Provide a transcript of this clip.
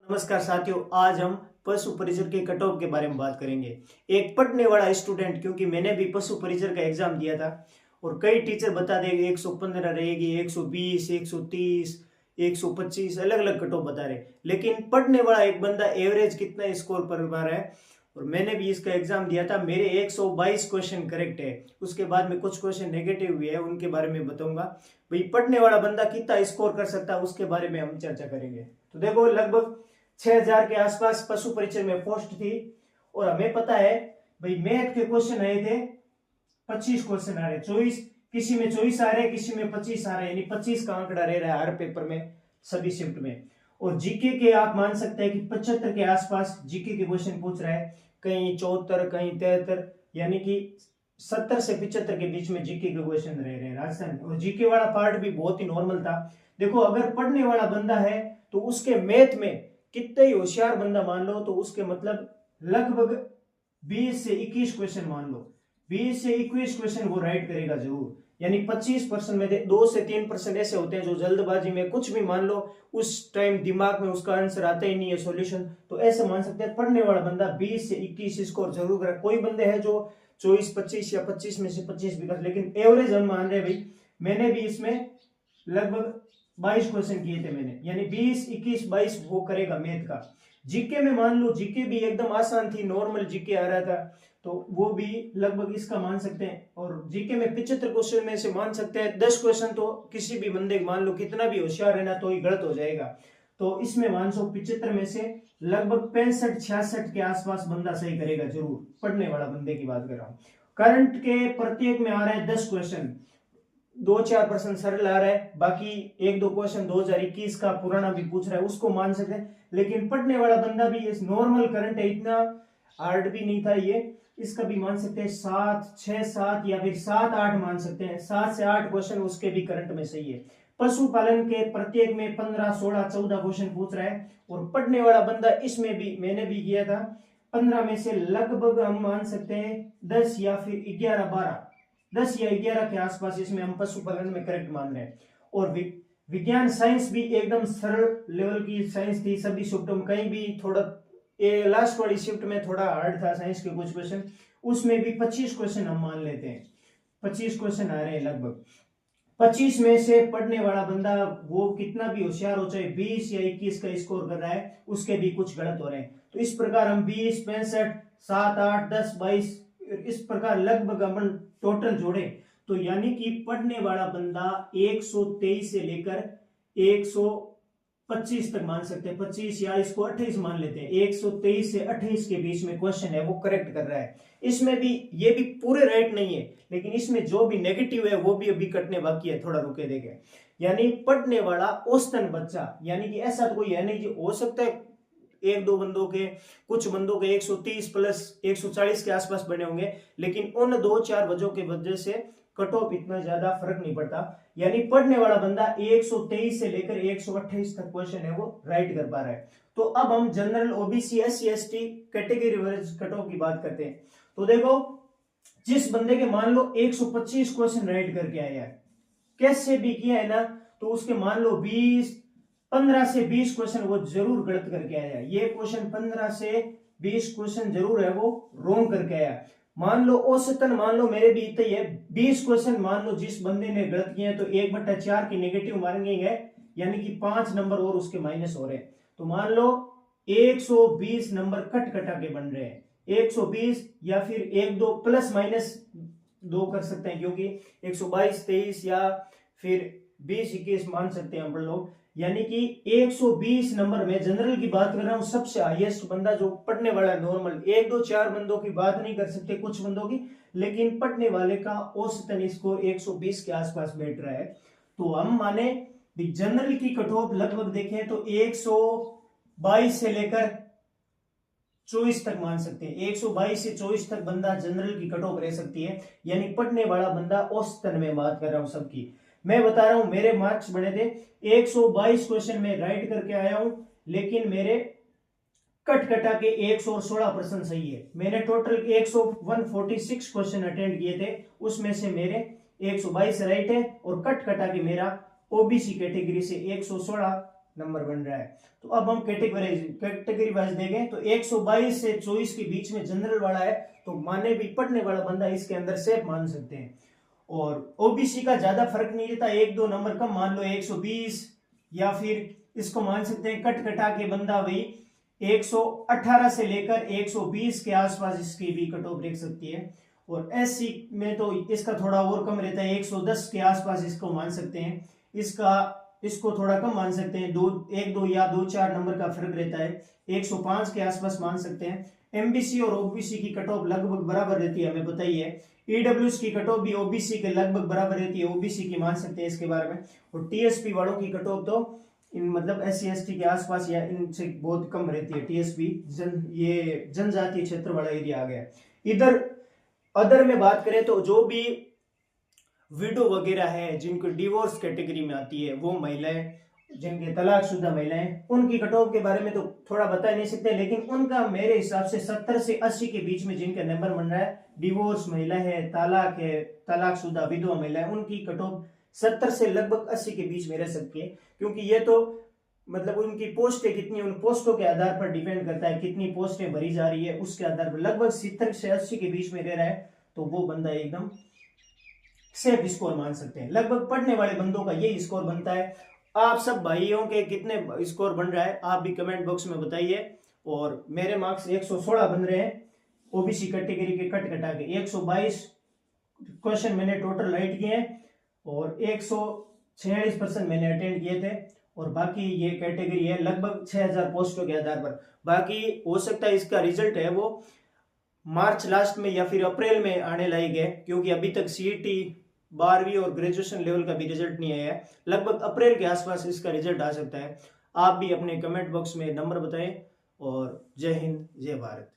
नमस्कार साथियों, आज हम पशु परिचर के कट ऑफ के बारे में बात करेंगे। एक पढ़ने वाला स्टूडेंट, क्योंकि मैंने भी पशु परिचर का एग्जाम दिया था और कई टीचर बता देंगे 115 रहेगी, 120, 130, 125 अलग अलग कट ऑफ बता रहे, लेकिन पढ़ने वाला एक बंदा एवरेज कितना स्कोर पर पा रहा है। और मैंने भी इसका एग्जाम दिया था, मेरे 122 क्वेश्चन करेक्ट है। उसके बाद में कुछ क्वेश्चन नेगेटिव भी है, उनके बारे में बताऊंगा। भाई पढ़ने वाला बंदा कितना स्कोर कर सकता है उसके बारे में हम चर्चा करेंगे। तो देखो, लगभग 6000 के आसपास पशु परिचय में पोस्ट थी और हमें पता है भाई मैथ के क्वेश्चन आए थे, 25 क्वेश्चन आ रहे, 24, किसी में 24 आ रहे, किसी में 25 आ रहे, यानी 25 का आंकड़ा रह रहा है हर पेपर में, सभी शिफ्ट में। और जीके के आप मान सकते हैं कि 75 के आसपास जीके के क्वेश्चन पूछ रहा है, कहीं 74, कहीं 73, यानी कि 70 से 75 के बीच में जीके के क्वेश्चन रह रहे हैं राजस्थान। और जीके वाला पार्ट भी बहुत ही नॉर्मल था। देखो, अगर पढ़ने वाला बंदा है तो उसके मैथ में कितने ही होशियार बंदा मान लो, तो उसके मतलब लगभग 20 से 21 क्वेश्चन मान लो, 20 से 21 क्वेश्चन वो राइट करेगा जरूर। यानी 25% में 2 से 3% ऐसे होते हैं जो जल्दबाजी में कुछ भी मान लो, उस टाइम दिमाग में उसका आंसर आता ही नहीं है सॉल्यूशन। तो ऐसे मान सकते हैं पढ़ने वाला बंदा 20 से 21 स्कोर जरूर करेगा। कोई बंदे हैं जो 24, 25 या 25 में से 25 भी कर, लेकिन एवरेज हम मान रहे भाई। मैंने भी इसमें लगभग 22 क्वेश्चन किए थे मैंने, यानी 20, 21, 22 वो करेगा मैथ का। जीके में मान लो, जीके भी एकदम आसान थी, नॉर्मल जीके आ रहा था, तो वो भी लगभग इसका मान सकते हैं। और जीके में 75 क्वेश्चन में से मान सकते हैं 10 क्वेश्चन तो किसी भी बंदे मान लो कितना भी होशियार है ना तो ही गलत हो जाएगा। तो इसमें मान सो 75 में से लगभग 65, 66 के आसपास बंदा सही करेगा जरूर, पढ़ने वाला बंदे की बात कर रहा हूं। करंट के प्रत्येक में आ रहा है 10 क्वेश्चन, 2-4% सरल आ रहा है, बाकी 1-2 क्वेश्चन 2021 का पुराना भी पूछ रहा है, उसको मान सकते हैं। लेकिन पढ़ने वाला बंदा भी इस नॉर्मल करंट है, इतना हार्ड भी नहीं था ये, इसका भी मान सकते हैं 7, 6, 7 या फिर 7, 8 मान सकते हैं। 7 से 8 क्वेश्चन उसके भी करंट में सही है। पशुपालन के प्रत्येक में 15, 16, 14 क्वेश्चन पूछ रहा है। और पढ़ने वाला बंदा इसमें भी मैंने भी किया था, 15 में से लगभग हम मान सकते हैं 10 या फिर 11, 12, 10 या 11 के आसपास इसमें हम पशुपालन में करेक्ट मान रहे हैं। और विज्ञान साइंस भी एकदम सरल लेवल की साइंस थी, सभी शिफ्टों में कहीं भी थोड़ा लास्ट वाली शिफ्ट में थोड़ा हार्ड था साइंस के कुछ क्वेश्चन, उसमें भी 25 क्वेश्चन हम मान लेते हैं, 25 क्वेश्चन आ रहे हैं लगभग। 25 में से पढ़ने वाला बंदा वो कितना भी होशियार हो, चाहे 20 या 21 का स्कोर कर रहा है, उसके भी कुछ गलत हो रहे हैं। तो इस प्रकार हम 20, 65, 7, 8, 10, 22 इस प्रकार लगभग अपन टोटल जोड़े तो यानी कि पढ़ने वाला बंदा 123 से लेकर 125 तक मान सकते हैं, 25 या इसको 28 मान लेते हैं, 123 से 28 के बीच में क्वेश्चन है वो करेक्ट कर रहा है। इसमें भी ये भी पूरे राइट नहीं है, लेकिन इसमें जो भी नेगेटिव है वो भी अभी कटने बाकी है, थोड़ा रुके देखे। यानी पढ़ने वाला औसतन बच्चा, यानी कि ऐसा तो कोई है नहीं, जो हो सकता है 1-2 बंदों के, कुछ बंदों के 130 प्लस 140 के आसपास बने होंगे, लेकिन उन 2-4 वजहों के वजह से कट ऑफ इतना ज्यादा फर्क नहीं पड़ता। यानी पढ़ने वाला बंदा 123 से लेकर 128 तक क्वेश्चन है वो राइट कर पा रहा है। तो अब हम general, OBC, SC, ST category wise cut off की बात करते हैं। तो देखो, जिस बंदे के मान लो 125 क्वेश्चन राइट करके आया है, कैसे भी किया है ना, तो उसके मान लो 15 से 20 क्वेश्चन वो जरूर गलत करके आया। ये क्वेश्चन 15 से 20 क्वेश्चन जरूर है वो रॉन्ग करके आया। मान लो औसतन, मान लो मेरे भी इतना ही है, 20 क्वेश्चन मान लो जिस बंदे ने गलत किए हैं, तो 1/4 की नेगेटिव मारेंगे, यानी कि 5 नंबर और उसके माइनस हो रहे हैं। तो मान लो 120 नंबर कट कटा के बन रहे हैं, 120 या फिर 1-2 प्लस माइनस 2 कर सकते हैं, क्योंकि 122, 23 या फिर 20, 21 मान सकते हैं हम लोग। यानी कि 120 नंबर में जनरल की बात कर रहा हूं, सबसे हाईएस्ट बंदा जो पढ़ने वाला है नॉर्मल, 1-2-4 बंदों की बात नहीं कर सकते, कुछ बंदों की, लेकिन पढ़ने वाले का औसतन स्कोर 120 के आसपास बैठ रहा है। तो हम माने जनरल की कट ऑफ लगभग देखें तो 122 से लेकर 24 तक मान सकते हैं, 122 से 24 तक बंदा जनरल की कट ऑफ रह सकती है। यानी पढ़ने वाला बंदा औसतन में बात कर रहा हूं सबकी, मैं बता रहा हूं मेरे मार्क्स बने थे 122 क्वेश्चन में राइट करके आया हूं, लेकिन मेरे कट कटा के 116% सही है। मैंने टोटल 146 क्वेश्चन अटेंड किए थे, उसमें से मेरे 122 राइट है और कट कटा के मेरा ओबीसी कैटेगरी से 116 नंबर बन रहा है। तो अब हम कैटेगरी वाइज देखें तो 122 से 24 के बीच में जनरल वाला है, तो माने भी पढ़ने वाला बंदा इसके अंदर सेफ मान सकते हैं। और ओबीसी का ज्यादा फर्क नहीं रहता, 1-2 नंबर कम मान लो 120, या फिर इसको मान सकते हैं कट कटा के बंदा वही 118 से लेकर 120 के आसपास इसकी भी कट ऑफ देख सकती है। और एससी में तो इसका थोड़ा और कम रहता है, 110 के आसपास इसको मान सकते हैं, इसको थोड़ा कम मान सकते हैं, 1-2 या 2-4 नंबर का फर्क रहता है, 105 के आसपास मान सकते हैं। एमबीसी और ओबीसी की कट ऑफ लगभग बराबर रहती है, हमें पता ही है। ईडब्ल्यूएस की कट ऑफ भी ओबीसी के लगभग बराबर रहती है, ओबीसी की मान सकते हैं इसके बारे में। और टीएसपी वालों की कट ऑफ तो इन मतलब एससी एसटी के आसपास या इनसे बहुत कम रहती है। टीएसपी ये जनजातीय क्षेत्र वाला एरिया आ गया। इधर अदर में बात करें तो जो भी विडो वगैरह है, जिनको डिवोर्स कैटेगरी में आती है, वो महिलाएं, जिनके तलाकशुदा महिलाएं, उनकी कट ऑफ के बारे में तो थोड़ा बता नहीं सकते, लेकिन उनका मेरे हिसाब से 70 से 80 के बीच में जिनका नंबर बन रहा है, डिवोर्स महिला है, तलाकशुदा विधवा महिला है, उनकी कट ऑफ 70 से लगभग 80 के बीच में रह सकती है। क्योंकि ये तो मतलब उनकी पोस्टें कितनी, उन पोस्टों के आधार पर डिपेंड करता है, कितनी पोस्टें भरी जा रही है उसके आधार पर लगभग 70 से 80 के बीच में रह रहा है, तो वो बंदा एकदम सेफ स्कोर मान सकते हैं। लगभग पढ़ने वाले बंदों का यही स्कोर बनता है। आप सब भाइयों के कितने स्कोर बन रहा है आप भी कमेंट बॉक्स में बताइए। और मेरे मार्क्स 116 बन रहे हैं ओबीसी कैटेगरी के कट कटा के। 122 क्वेश्चन मैंने टोटल राइट किए हैं और 146% मैंने अटेंड किए थे। और बाकी ये कैटेगरी है लगभग 6000 पोस्टों के आधार पर। बाकी हो सकता है इसका रिजल्ट है वो मार्च लास्ट में या फिर अप्रैल में आने लायक है, क्योंकि अभी तक सीईटी 12वीं और ग्रेजुएशन लेवल का भी रिजल्ट नहीं आया है। लगभग अप्रैल के आसपास इसका रिजल्ट आ सकता है। आप भी अपने कमेंट बॉक्स में नंबर बताएं। और जय हिंद, जय भारत।